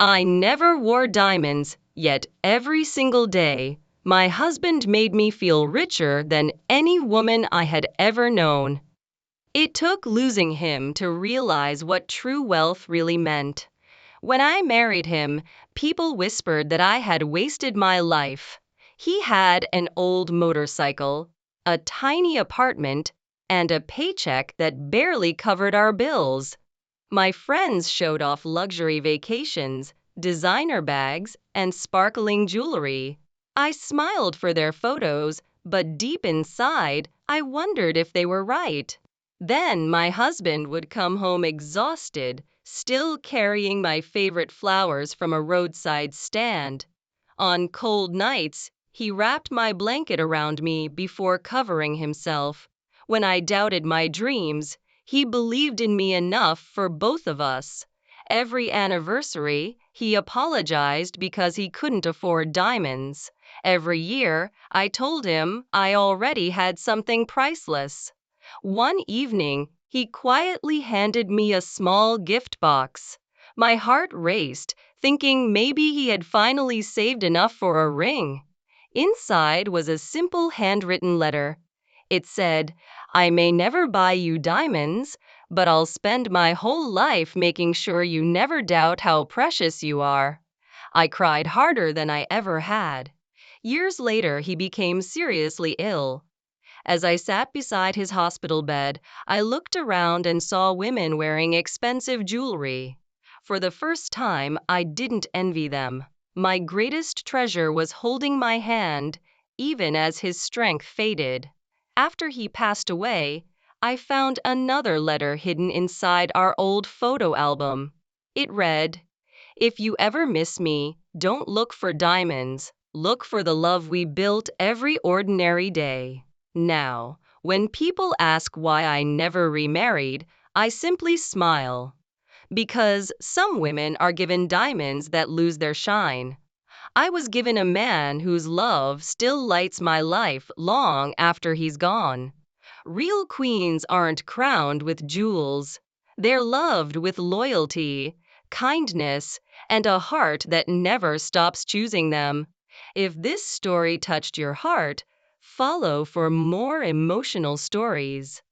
I never wore diamonds, yet every single day, my husband made me feel richer than any woman I had ever known. It took losing him to realize what true wealth really meant. When I married him, people whispered that I had wasted my life. He had an old motorcycle, a tiny apartment, and a paycheck that barely covered our bills. My friends showed off luxury vacations, designer bags, and sparkling jewelry. I smiled for their photos, but deep inside, I wondered if they were right. Then my husband would come home exhausted, still carrying my favorite flowers from a roadside stand. On cold nights, he wrapped my blanket around me before covering himself. When I doubted my dreams, he believed in me enough for both of us. Every anniversary, he apologized because he couldn't afford diamonds. Every year, I told him I already had something priceless. One evening, he quietly handed me a small gift box. My heart raced, thinking maybe he had finally saved enough for a ring. Inside was a simple handwritten letter. It said, "I may never buy you diamonds, but I'll spend my whole life making sure you never doubt how precious you are." I cried harder than I ever had. Years later, he became seriously ill. As I sat beside his hospital bed, I looked around and saw women wearing expensive jewelry. For the first time, I didn't envy them. My greatest treasure was holding my hand, even as his strength faded. After he passed away, I found another letter hidden inside our old photo album. It read, "If you ever miss me, don't look for diamonds. Look for the love we built every ordinary day." Now, when people ask why I never remarried, I simply smile. Because some women are given diamonds that lose their shine. I was given a man whose love still lights my life long after he's gone. Real queens aren't crowned with jewels. They're loved with loyalty, kindness, and a heart that never stops choosing them. If this story touched your heart, follow for more emotional stories.